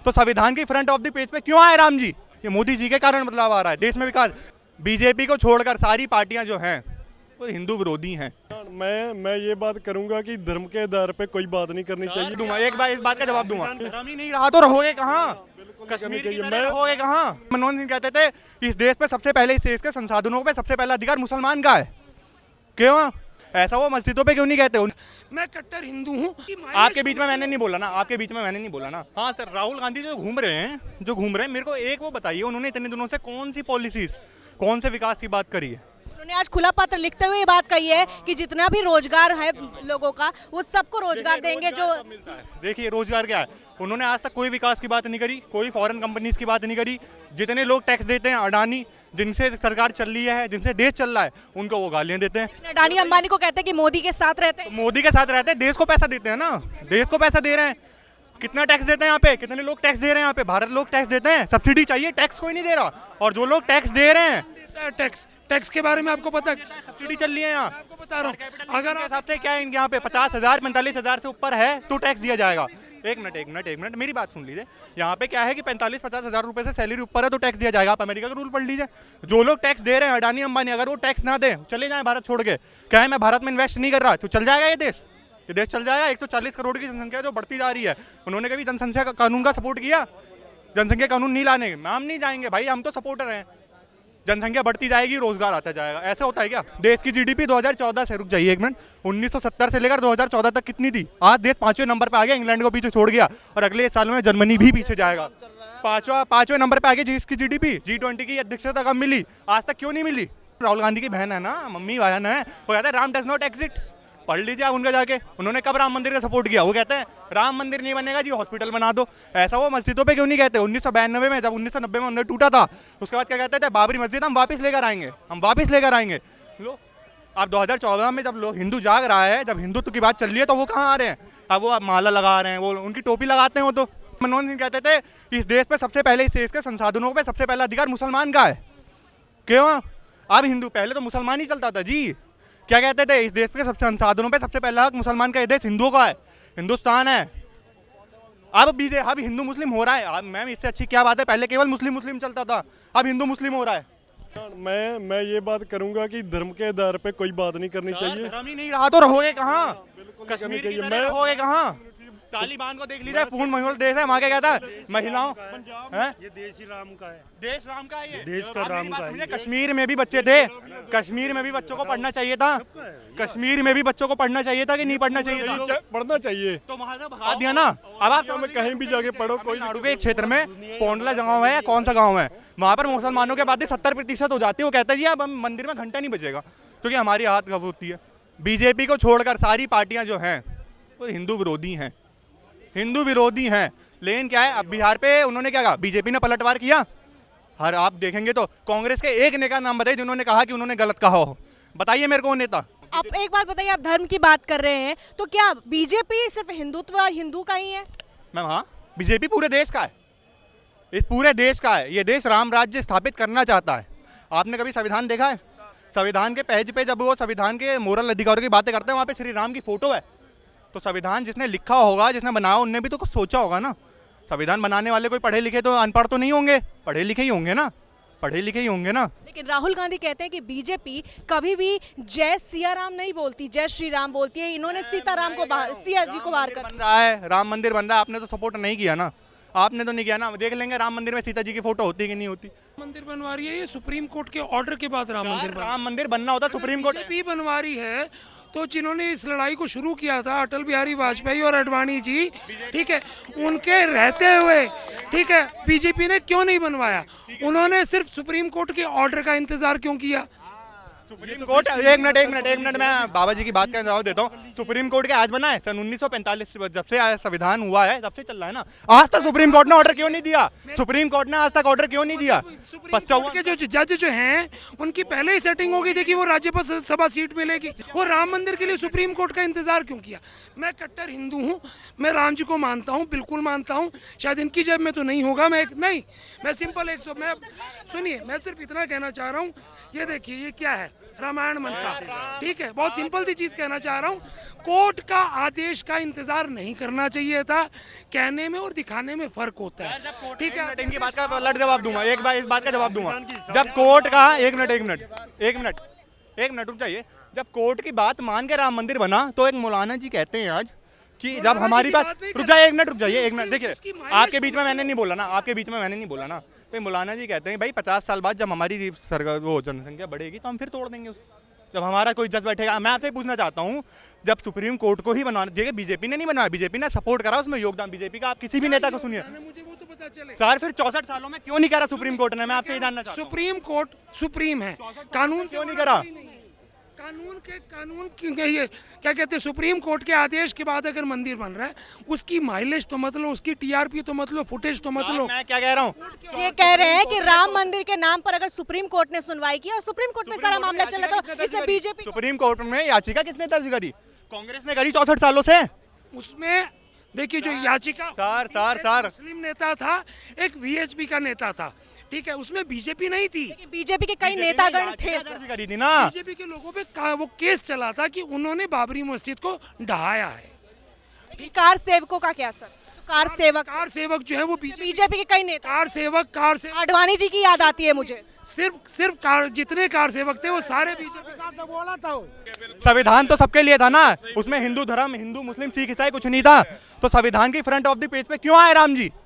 तो संविधान की फ्रंट ऑफ द पेज पे क्यों आए राम जी? ये मोदी जी के कारण बदलाव आ रहा है देश में, विकास। बीजेपी को छोड़कर सारी पार्टियां जो हैं वो हिंदू विरोधी हैं। मैं ये बात करूंगा कि धर्म के आधार पे कोई बात नहीं करनी चाहिए। दूंगा एक बार, इस बात का जवाब दूंगा। धर्म ही नहीं रहा तो रहोगे कहाँ? कश्मीर की तरह रहोगे कहाँ? मनमोहन सिंह कहते थे इस देश पे सबसे पहले, इस देश के संसाधनों पे सबसे पहला अधिकार मुसलमान का है। क्यों ऐसा? वो मस्जिदों पे क्यों नहीं कहते? मैं कट्टर हिंदू हूँ। आपके बीच में मैंने नहीं बोला ना, आपके बीच में मैंने नहीं बोला ना। हाँ सर, राहुल गांधी जो घूम रहे हैं, मेरे को एक वो बताइए, उन्होंने इतने दिनों से कौन सी पॉलिसीज, कौन से विकास की बात करी है? उन्होंने आज खुला पत्र लिखते हुए ये बात कही है कि जितना भी रोजगार है लोगों का, वो सबको रोजगार देंगे। जो देखिए रोजगार क्या है, उन्होंने आज तक कोई विकास की बात नहीं करी, कोई फॉरेन कंपनीज की बात नहीं करी। जितने लोग टैक्स देते हैं, अडानी जिनसे सरकार चल रही है, जिनसे देश चल रहा है, उनको वो गालियां देते हैं। अडानी अंबानी को कहते हैं कि मोदी के साथ रहते हैं। मोदी के साथ रहते हैं, देश को पैसा देते हैं ना, देश को पैसा दे रहे हैं। कितना टैक्स देते हैं यहाँ पे? कितने लोग टैक्स दे रहे हैं यहाँ पे? भारत लोग टैक्स देते हैं, सब्सिडी चाहिए, टैक्स कोई नहीं दे रहा। और जो लोग टैक्स दे रहे हैं, टैक्स के बारे में आपको पता है? सब्सिडी चल रही है यहाँ। आपको बता रहा हूँ, अगर के हिसाब से क्या है यहाँ पे 50,000 45,000 से ऊपर है तो टैक्स दिया जाएगा। एक मिनट मेरी बात सुन लीजिए। यहाँ पे क्या है कि 45-50 हज़ार रुपए से सैलरी ऊपर है तो टैक्स दिया जाएगा। आप अमेरिका का रूल पढ़ लीजिए। जो लोग टैक्स दे रहे हैं, अडानी अंबानी, अगर वो टैक्स ना दे, चले जाएं भारत छोड़ के, क्या है मैं भारत में इन्वेस्ट नहीं कर रहा, तो चल जाएगा ये देश चल जाएगा। 140 करोड़ की जनसंख्या जो बढ़ती जा रही है, उन्होंने कभी जनसंख्या कानून का सपोर्ट किया? जनसंख्या कानून नहीं लाने हम नहीं जाएंगे भाई, हम तो सपोर्टर हैं। जनसंख्या बढ़ती जाएगी, रोजगार आता जाएगा, ऐसा होता है क्या? देश की जीडीपी 2014 से, रुक जाइए एक मिनट, 1970 से लेकर 2014 तक कितनी थी? आज देश 5वें नंबर पे आ गया, इंग्लैंड को पीछे छोड़ गया, और अगले साल में जर्मनी भी पीछे जाएगा। 5वें नंबर पे आ गई जिसकी जीडीपी। G20 की अध्यक्षता कब मिली? आज तक क्यों नहीं मिली? राहुल गांधी की बहन है ना, मम्मी बहन है, वो कहते हैं राम डज नॉट एग्जिट। पढ़ लीजिए आप उनका जाके, उन्होंने कब राम मंदिर का सपोर्ट किया? वो कहते हैं राम मंदिर नहीं बनेगा जी, हॉस्पिटल बना दो। ऐसा वो मस्जिदों पे क्यों नहीं कहते? 1992 में, जब 1990 में मंदिर टूटा था, उसके बाद क्या कहते थे? बाबरी मस्जिद हम वापस लेकर आएंगे, लो अब 2014 में जब लोग हिंदू जाग रहा है, जब हिंदुत्व की बात चल रही है, तो वो कहाँ आ रहे हैं? अब वो माला लगा रहे हैं, वो उनकी टोपी लगाते हैं। वो तो मनमोहन सिंह कहते थे इस देश पे सबसे पहले, इस देश के संसाधनों पे सबसे पहला अधिकार मुसलमान का है। क्यों? अब हिंदू, पहले तो मुसलमान ही चलता था जी। क्या कहते थे? इस देश के सबसे संसाधनों पे सबसे पहला हक मुसलमान का, ये देश हिंदुओं का है, हिंदुस्तान है। अब हिंदू मुस्लिम हो रहा है। अब मैम इससे अच्छी क्या बात है? पहले केवल मुस्लिम चलता था, अब हिंदू मुस्लिम हो रहा है। मैं ये बात करूंगा कि धर्म के आधार पे कोई बात नहीं करनी चाहिए। धर्म ही नहीं रहा तो रहोगे कहाँ? कश्मीर की तरह रहोगे कहाँ? तालिबान को देख लीजिए, पूर्ण महिला देश है, वहाँ क्या कहता है? महिलाओं, ये देश ही राम का है, देश राम का है, देश का राम का है। कश्मीर में भी बच्चे थे, कश्मीर में भी बच्चों को पढ़ना चाहिए था, कश्मीर में भी बच्चों को पढ़ना चाहिए था कि नहीं पढ़ना चाहिए था? पढ़ना चाहिए, तो वहाँ से भगा दिया ना। अब आप कहीं भी जाके पढ़ो, कोई नाडू के एक क्षेत्र में पोंडला गाँव है या कौन सा गाँव है, वहाँ पर मुसलमानों के आबादी 70% हो जाती है। वो कहता है जी अब हम मंदिर में घंटा नहीं बजेगा, क्योंकि हमारी हाथ कब होती है। बीजेपी को छोड़कर सारी पार्टियां जो हैं वो हिंदू विरोधी हैं। लेकिन क्या है, अब बिहार पे उन्होंने क्या कहा? बीजेपी ने पलटवार किया। हर आप देखेंगे तो कांग्रेस के एक नेता नाम बताइए जिन्होंने कहा कि उन्होंने गलत कहा हो, बताइए मेरे को वो नेता। आप एक बात बताइए, आप धर्म की बात कर रहे हैं, तो क्या बीजेपी सिर्फ हिंदुत्व और हिंदू का ही है? मैम हाँ, बीजेपी पूरे देश का है, इस पूरे देश का है। ये देश राम राज्य स्थापित करना चाहता है। आपने कभी संविधान देखा है? संविधान के पेज पे जब वो संविधान के मोरल अधिकारों की बातें करते हैं, वहाँ पे श्री राम की फोटो है। तो संविधान जिसने लिखा होगा, जिसने बनाया, उनने भी तो कुछ सोचा होगा ना। संविधान बनाने वाले कोई पढ़े लिखे तो अनपढ़ तो नहीं होंगे, पढ़े लिखे ही होंगे ना। लेकिन राहुल गांधी कहते हैं कि बीजेपी कभी भी जय सिया राम नहीं बोलती, जय श्री राम बोलती है। इन्होंने सीताराम को सिया जी को बाहर कर बन रहा है, राम मंदिर बन रहा है, आपने तो सपोर्ट नहीं किया ना, आपने तो नहीं किया ना। देख लेंगे राम मंदिर में सीता जी की फोटो होती कि नहीं होती। मंदिर बनवा रही है, ये सुप्रीम कोर्ट के ऑर्डर के बाद राम मंदिर बनना होता सुप्रीम कोर्ट भी बनवा रही है। तो जिन्होंने इस लड़ाई को शुरू किया था, अटल बिहारी वाजपेयी और अडवाणी जी, ठीक है, उनके रहते हुए, ठीक है, बीजेपी ने क्यों नहीं बनवाया? उन्होंने सिर्फ सुप्रीम कोर्ट के ऑर्डर का इंतजार क्यों किया? सुप्रीम कोर्ट, एक मिनट मैं बाबा जी की बात का जवाब देता हूँ। सुप्रीम कोर्ट के आज बना है? सन 1945 जब से संविधान हुआ है तब से चल रहा है ना। आज तक सुप्रीम कोर्ट ने ऑर्डर क्यों नहीं दिया? सुप्रीम कोर्ट ने आज तक ऑर्डर क्यों नहीं दिया? के जो जज जो हैं, उनकी पहले ही सेटिंग हो गई थी कि वो राज्यसभा सीट मिलेगी। वो राम मंदिर के लिए सुप्रीम कोर्ट का इंतजार क्यों किया? मैं कट्टर हिंदू हूँ, मैं राम जी को मानता हूँ, बिल्कुल मानता हूँ। शायद इनकी जेब में तो नहीं होगा, मैं सिंपल मैं सुनिए, मैं सिर्फ इतना कहना चाह रहा हूँ। ये देखिए, ये क्या है? रामायण मन का, ठीक है। बहुत सिंपल सी चीज कहना चाह रहा हूँ, कोर्ट का आदेश का इंतजार नहीं करना चाहिए था। कहने में और दिखाने में फर्क होता है, ठीक है। इनकी बात का पलट जवाब दूंगा, एक बार इस बात का जवाब दूंगा। जब कोर्ट का एक मिनट रुक जाइए। जब कोर्ट की बात मान के राम मंदिर बना तो एक मौलाना जी कहते हैं आज कि जब हमारी बात, रुक जाइए एक मिनट देखिए, आपके बीच में मैंने नहीं बोला ना, तो मौलाना जी कहते हैं भाई 50 साल बाद जब हमारी वो जनसंख्या बढ़ेगी तो हम फिर तोड़ देंगे उसको, जब हमारा कोई जज बैठेगा। मैं आपसे पूछना चाहता हूँ, जब सुप्रीम कोर्ट को ही बनाना, देखिए बीजेपी ने नहीं बनाया, बीजेपी ने सपोर्ट करा, उसमें योगदान बीजेपी का, आप किसी भी नेता को सुनिए मुझे वो तो पता चले सर। फिर 64 सालों में क्यों नहीं करा सुप्रीम कोर्ट ने? मैं आपसे ये जानना चाहता हूँ, सुप्रीम कोर्ट सुप्रीम है, कानून क्यों नहीं करा? कानून क्योंकि ये क्या कहते हैं, सुप्रीम कोर्ट के आदेश के बाद अगर मंदिर बन रहा है, उसकी माइलेज तो मत लो, उसकी टीआरपी तो मत लो, फुटेज तो मत लो। मैं क्या कह रहा हूँ, ये कह रहे हैं कि राम मंदिर के नाम पर अगर सुप्रीम कोर्ट ने सुनवाई की और सुप्रीम कोर्ट में सारा मामला चला तो इसमें बीजेपी सुप्रीम कोर्ट में याचिका किसने दर्ज करी? कांग्रेस ने करी 64 सालों से। उसमें देखिए जो याचिका, सर मुस्लिम नेता था, एक वीएचपी का नेता था, ठीक है, उसमें बीजेपी नहीं थी। बीजेपी के कई नेतागण थे सर। दर्ज करी थी ना। बीजेपी के लोगों पे वो केस चला था कि उन्होंने बाबरी मस्जिद को ढहाया है। कार सेवकों का क्या सर? कार सेवक जो है वो बीजेपी के कई नेता, कार सेवक आडवाणी जी की याद आती है मुझे। सिर्फ जितने कार सेवक थे वो सारे बीजेपी का बोला था। संविधान तो सबके लिए था ना, उसमें हिंदू धर्म, हिंदू मुस्लिम सिख ईसाई कुछ नहीं था, तो संविधान की फ्रंट ऑफ द पेज पे क्यों आए राम जी?